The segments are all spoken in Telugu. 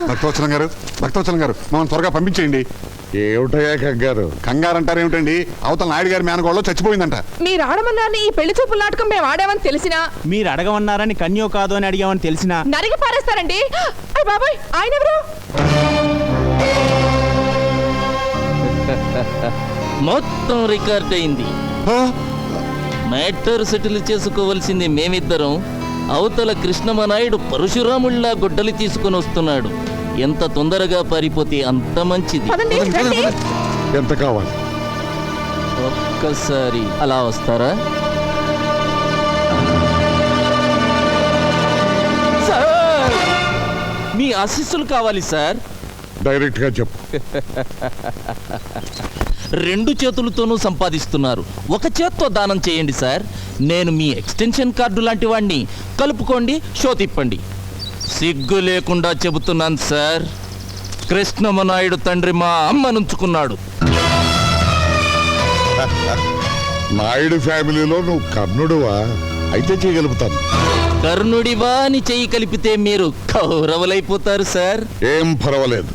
భక్తవచలం గారు, భక్తవచలం గారు, మమ్మల్ని త్వరగా పంపించేయండి. ఏమిటయ్యా కంగారు? కంగారు అంటారు ఏమిటండి? అవతల నాయుడు గారి మేనగోళ్ళు చచ్చిపోయిందంట. మీరు ఆడమన్నారని ఈ పెళ్లి చూపుల నాటకం మేము ఆడామని తెలిసినా, మీరు అడగమన్నారని కన్యో కాదు అని అడిగామని తెలిసినా నరిగి పారేస్తారండి. అయ్య బాబాయ్, ఆయన ఎవరు? మొత్తం రికార్డ్ అయింది. మ్యాటర్ సెటిల్ చేసుకోవలసింది మేమిద్దరం. అవతల కృష్ణమనాయుడు పరశురాముళ్లా గొడ్డలి తీసుకుని వస్తున్నాడు. ఎంత తొందరగా పారిపోతే అంత మంచిది. పదండి, రండి. ఎంత కావాలి? ఒక్కసారి అలా వస్తారా? సార్, మీ ఆశీస్సులు కావాలి సార్. డైరెక్ట్ గా చెప్పు. 2 చేతులతోనూ సంపాదిస్తున్నారు, ఒక చేత్తో దానం చేయండి సార్. నేను మీ ఎక్స్టెన్షన్ కార్డు లాంటి వాడిని. కలుపుకోండి, షో తిప్పండి. సిగ్గు లేకుండా చెబుతున్నాను సార్. కృష్ణమనాయుడు తండ్రి మా అమ్మనుంచుకున్నాడు. నాయుడు ఫ్యామిలీలో నువ్వు కర్ణుడువా? అయితే చేయగలుగుతాను. కర్ణుడివా అని చెయ్యి కలిపితే మీరు కౌరవులైపోతారు సార్. ఏం పర్వాలేదు.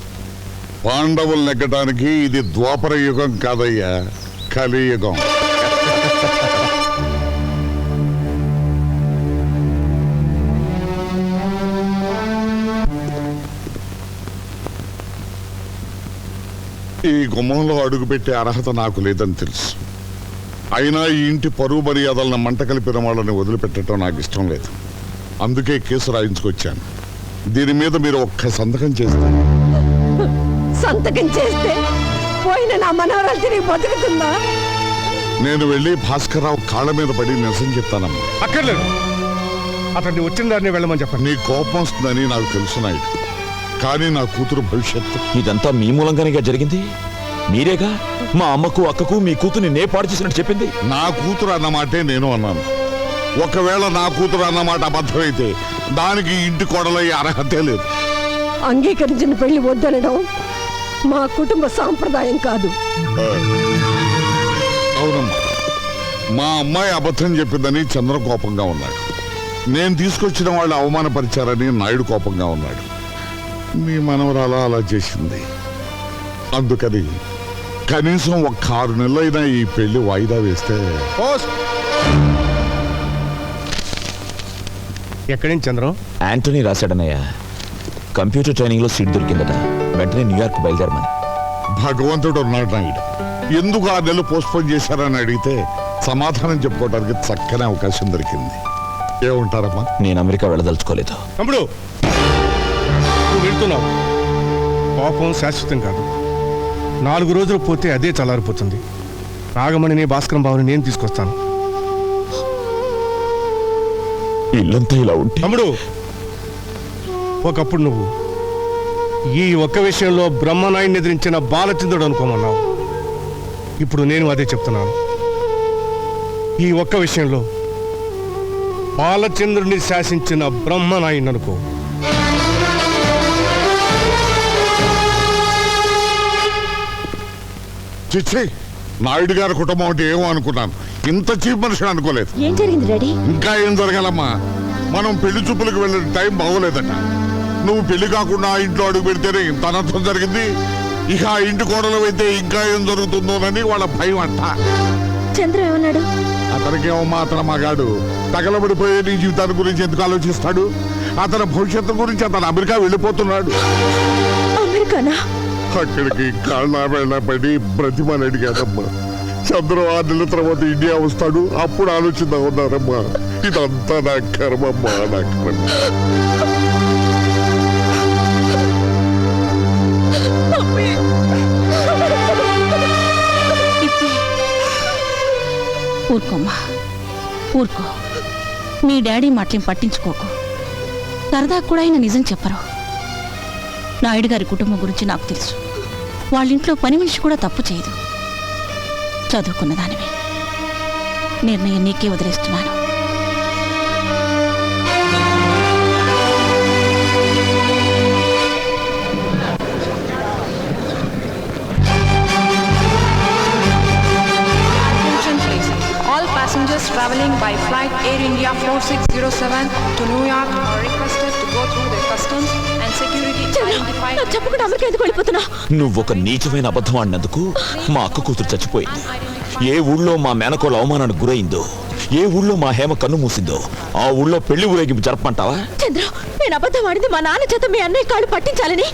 పాండవులు నెగ్గడానికి ఇది ద్వాపర యుగం కాదయ్యా, కలియుగం. ఈ గుమ్మంలో అడుగుపెట్టే అర్హత నాకు లేదని తెలుసు. అయినా ఈ ఇంటి పరువు మర్యాదలను మంట కలిపిన వాళ్ళని వదిలిపెట్టడం నాకు ఇష్టం లేదు. అందుకే కేసు రాయించుకొచ్చాను. దీని మీద మీరు ఒక్క సంతకం చేస్తే. సంతకం చేస్తే పోయిన నా మనవరాలు తిరిగి బతుకుతుందా? నేను వెళ్ళి భాస్కర్రావు కాళ్ళ మీద పడి నిరసన చెప్తానమ్మా. అక్కర్లేదు, అతన్ని వచ్చిన దారిని వెళ్ళమని చెప్పండి. నీ కోపం వస్తుందని నాకు తెలుసు నాయుడు, కానీ నా కూతురు భవిష్యత్తు. ఇదంతా మీ మూలంగానే జరిగింది. మీరేగా మా అమ్మకు అక్కకు మీ కూతుర్ని నే పాడు చేసినట్టు చెప్పింది. నా కూతురు అన్నమాటే నేను అన్నాను. ఒకవేళ నా కూతురు అన్నమాట అబద్ధమైతే దానికి ఇంటి కోడలయ్యే అర్హతే లేదు. అంగీకరించిన పెళ్లి వద్దనడం మా కుటుంబ సాంప్రదాయం కాదు. అవునమ్మా, మా అమ్మాయి అబద్ధం చెప్పిందని చంద్ర కోపంగా ఉన్నాడు. నేను తీసుకొచ్చిన వాళ్ళు అవమానపరిచారని నాయుడు కోపంగా ఉన్నాడు. మీ మనవరాలు అలా చేసింది. అందుకని కనీసం ఒక్క 6 నెలలైనా ఈ పెళ్లి వాయిదా వేస్తే. ఎక్కడి నుంచి చంద్రం? యాంటనీ రాశాడనయ్య. కంప్యూటర్ ట్రైనింగ్ లో సీట్ దొరికిందట. వెంటనే న్యూయార్క్ బయలుదేరమని. భగవంతుడు ఉన్నాడు నాయుడు. ఎందుకు 6 నెలలు పోస్ట్పోన్ చేశారని అడిగితే సమాధానం చెప్పుకోవడానికి చక్కని అవకాశం దొరికింది. ఏమంటారమ్మా? నేను అమెరికా వెళ్ళదలుచుకోలేదు. తమ్ముడు, నువ్వు వెళ్తున్నావు. కోపం శాశ్వతం కాదు. 4 రోజులు పోతే అదే చల్లారిపోతుంది. నాగమణిని భాస్కరం బాబుని నేను తీసుకొస్తాను. ఇల్లంతా ఇలా ఉంటే. తమ్ముడు, ఒకప్పుడు నువ్వు ఈ ఒక్క విషయంలో బ్రహ్మనాయుడిని ఎదిరించిన బాలచంద్రుడు అనుకోమన్నావు. ఇప్పుడు నేను అదే చెప్తున్నాను. ఈ ఒక్క విషయంలో బాలచంద్రుడిని శాసించిన బ్రహ్మనాయుడిని అనుకో. చిచ్చి, నాయుడు గారి కుటుంబం అంటే ఏమో అనుకున్నాను. ఇంత చీప్ మనిషి అనుకోలేదు. ఏం జరిగింది డాడీ? ఇంకా ఏం జరగాలమ్మా? మనం పెళ్లి చూపులకు వెళ్ళే టైం బాగోలేదట. నువ్వు పెళ్లి కాకుండా ఆ ఇంట్లో అడుగు పెడితేనే ఇంత అనర్థం జరిగింది. ఇక ఆ ఇంటి కోడలు అయితే ఇంకా ఏం జరుగుతుందోనని వాళ్ళ భయం అంట. చంద్ర ఏమన్నాడు? అతనికేమమ్మా, అతను మగాడు. తగలబడిపోయే నీ జీవితాన్ని గురించి ఎందుకు ఆలోచిస్తాడు? అతని భవిష్యత్తు గురించి అతను అమెరికా వెళ్ళిపోతున్నాడు. అమెరికానా? అక్కడికి కాళ్ళ వెళ్ళబడి బ్రతిమని అడిగానమ్మా. చంద్ర 6 నెలల తర్వాత ఇండియా వస్తాడు, అప్పుడు ఆలోచిద్దాం ఉన్నారమ్మా. ఇదంతా నా కర్మమ్మా, నా కర్మ. ఊరుకోమ్మా, ఊరుకో. మీ డాడీ మాటలేం పట్టించుకోకు. సరదా కూడా ఆయన నిజం చెప్పరు. నాయుడు గారి కుటుంబం గురించి నాకు తెలుసు. వాళ్ళింట్లో పని మనిషి కూడా తప్పు చేయదు. చదువుకున్న దానివే. నిర్ణయం నీకే వదిలేస్తున్నాను. Passengers traveling by flight Air India 4607 to New York are requested to go through the customs and security నాకు చెప్పకుండా అమెరికా ఎందుకు వెళ్ళిపోతున్నా? నువ్వొక నీచమైన అబద్ధం ఆడినందుకు మా అక్క కూతురు చచ్చిపోయింది. ఏ ఊళ్ళో మా మేనకోల అవమానానికి గురైందో, ఏ ఊళ్ళో మా హేమ కన్ను మూసిందో ఆ ఊళ్ళో పెళ్లి ఊరేగింపు జరపమంటావా? చంద్ర, నేను అబద్ధం ఆడింది మా నాన్న చేత మీ అన్నయ్య కాళ్ళు పట్టించాలని,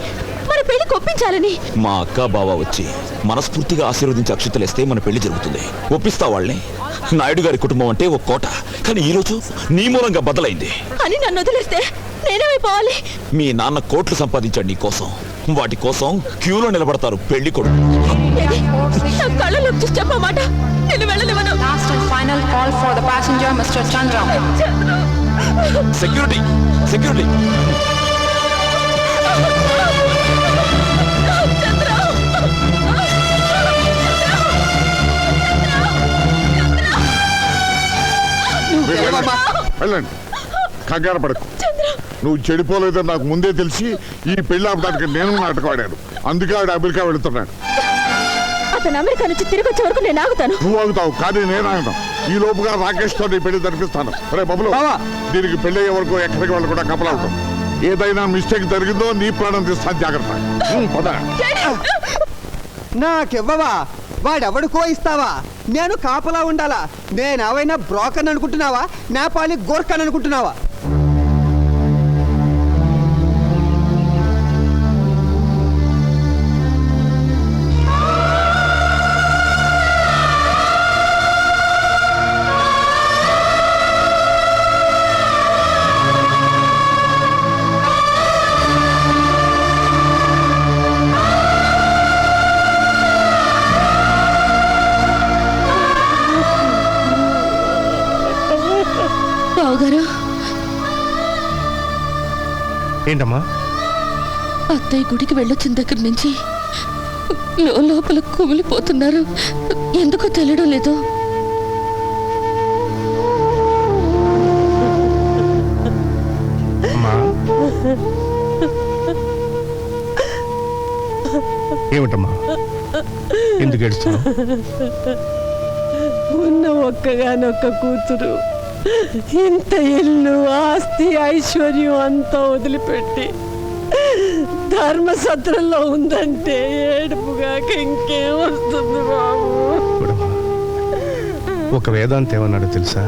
మన పెళ్లి కొప్పించాలని. మా అక్క బావ వచ్చి మనస్ఫూర్తిగా ఆశీర్వదించి అక్షతలేస్తే మన పెళ్లి జరుగుతుంది. ఒప్పిస్తా వాళ్ళని. నాయుడు గారి కుటుంబం అంటే ఒక కోట, కానీ ఈ రోజు నీ మూలంగా బదలైంది అని నన్ను వదిలేస్తే నేనేమైపోవాలి? మీ నాన్న కోట్లు సంపాదించాడు నీ కోసం. వాటి కోసం క్యూలో నిలబడతారు పెళ్లి కొడుకు. నా కళ్ళలో చూసి చెప్పమాట, నేను వెళ్ళలేమను. Last and final call for the passenger, Mr. Chandra. Security, security. వెళ్ళండి, కంగారు పడకు. నువ్వు చెడిపోలేదని నాకు ముందే తెలిసి ఈ పెళ్లి ఆపడానికి నేను నాటకం ఆడాను. అందుకే ఆవిడ అమెరికా వెళుతున్నాడు. అతను అమెరికా నుంచి తిరిగి వచ్చే వరకు నేను ఆగుతాను. నువ్వు ఆగుతావు, కానీ నేను ఆగుతాను. ఈ లోపుగా రాకేష్ తో నీ పెళ్లి జరిపిస్తాను. రే బబులు, దీనికి పెళ్లి అయ్యే వరకు ఎక్కడికి వాళ్ళు కూడా కప్పలవుతాం. ఏదైనా మిస్టేక్ జరిగిందో నీ ప్రాణం తీస్తాను, జాగ్రత్త. పద. నాకివ్వవా? వాడెవడికో ఇస్తావా? నేను కాపలా ఉండాలా? నేనేవైనా బ్రోకర్ అనుకుంటున్నావా? నేపాలి గోర్ఖాన్ అనుకుంటున్నావా? బావగారు, ఏంటమ్మా? అత్తయ్య గుడికి వెళ్ళొచ్చిన దగ్గర నుంచి లోపల కుమిలిపోతున్నారు. ఎందుకో తెలియడం లేదు. అమ్మా, ఏమిటమ్మా ఎందుకు ఏడుస్తున్నావు? ఉన్న ఒక్కగానొక్క కూతురు ఇంత ఇల్లు, ఆస్తి, ఐశ్వర్యం అంతా వదిలిపెట్టి ధర్మసత్రంలో ఉందంటే ఏడుపుగాక ఇంకేం వస్తుంది బాబు? చూడమ్మా, ఒక వేదాంత ఏమన్నాడో తెలుసా?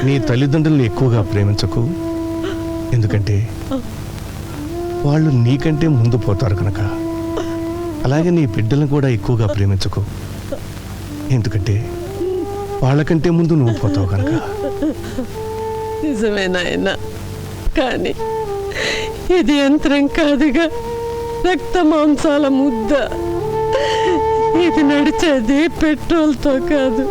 నీ తల్లిదండ్రుల్ని ఎక్కువగా ప్రేమించకు, ఎందుకంటే వాళ్ళు నీకంటే ముందు పోతారు కనుక. అలాగే నీ బిడ్డలను కూడా ఎక్కువగా ప్రేమించకు, ఎందుకంటే వాళ్ళకంటే ముందు నువ్వు పోతావు కనుక. నిజమే నాయన, కానీ ఇది యంత్రం కాదుగా, రక్త మాంసాల ముద్ద. ఇది నడిచేది పెట్రోల్తో కాదు,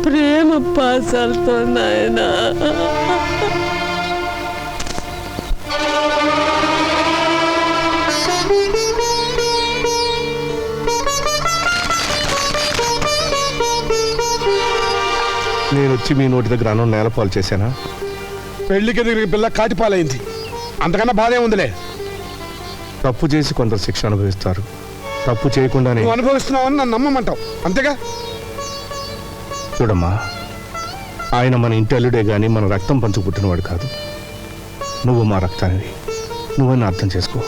ప్రేమ పాసాలతో నాయనా. నేను వచ్చి మీ నోటి దగ్గర అన్నం నేలపాలు చేశానా? పెళ్లికి తిరిగి పిల్ల కాటిపాలైంది, అంతకన్నా బాధే ఉందిలే. తప్పు చేసి కొందరు శిక్ష అనుభవిస్తారు, తప్పు చేయకుండానే. నువ్వు అనుభవిస్తున్నావని నన్ను నమ్మమంటావు, అంతేగా? చూడమ్మా, ఆయన మన ఇంటి అల్లుడే గాని మన రక్తం పంచు పుట్టినవాడు కాదు. నువ్వు మా రక్తానివి, నువ్వని అర్థం చేసుకో.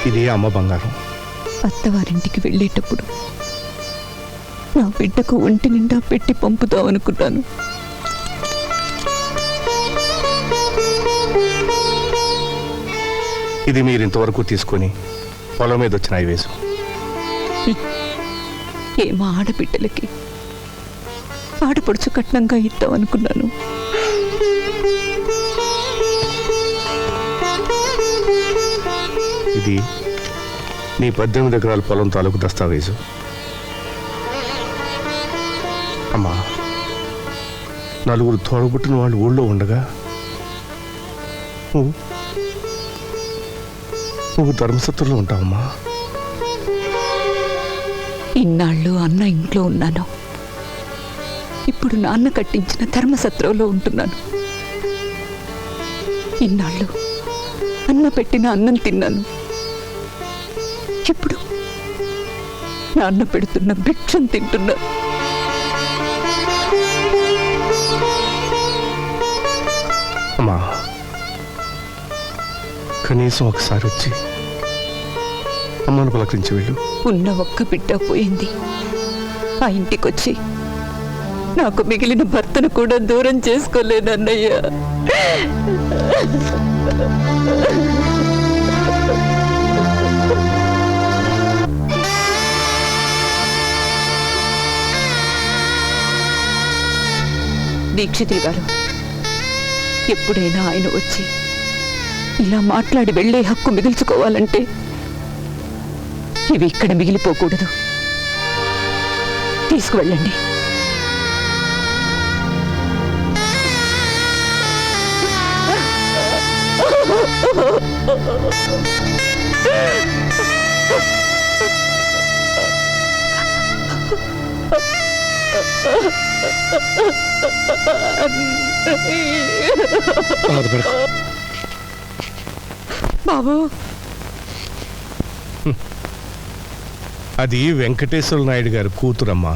ఇదే అమ్మ బంగారం. అత్తవారింటికి వెళ్ళేటప్పుడు నా బిడ్డకు ఒంటి నిండా పెట్టి పంపుదాం అనుకున్నాను. ఇది మీరు ఇంతవరకు తీసుకొని పొలం మీద వచ్చిన ఐవేసు. ఏమో ఆడబిడ్డలకి ఆడపడుచు కట్నంగా ఇద్దాం అనుకున్నాను. ఇది నీ 18 ఎకరాల పొలం తాలూకు దస్తావేజు. అమ్మా, నలుగురు తోడబుట్టిన వాళ్ళు ఊళ్ళో ఉండగా నువ్వు ధర్మసత్రంలో ఉంటావమ్మా. ఇన్నాళ్ళు అన్న ఇంట్లో ఉన్నాను, ఇప్పుడు నాన్న కట్టించిన ధర్మసత్రంలో ఉంటున్నాను. ఇన్నాళ్ళు అన్న పెట్టిన అన్నం తిన్నాను, ఇప్పుడు నాన్న పెడుతున్న భిక్షం తింటున్నాను. అమ్మా కనీసం ఒకసారి వచ్చి అమ్మను పలకరించి వెళ్ళు. ఉన్న ఒక్క బిడ్డ పోయింది. ఆ ఇంటికొచ్చి నాకు మిగిలిన భర్తను కూడా దూరం చేసుకోలేనన్నయ్యా. దీక్షితులు గారు, ఎప్పుడైనా ఆయన వచ్చి ఇలా మాట్లాడి వెళ్ళే హక్కు మిగిల్చుకోవాలంటే ఇవి ఇక్కడ మిగిలిపోకూడదు. తీసుకువెళ్ళండి. బాధపడకు. బాబు, అది వెంకటేశ్వర నాయుడు గారి కూతురమ్మా.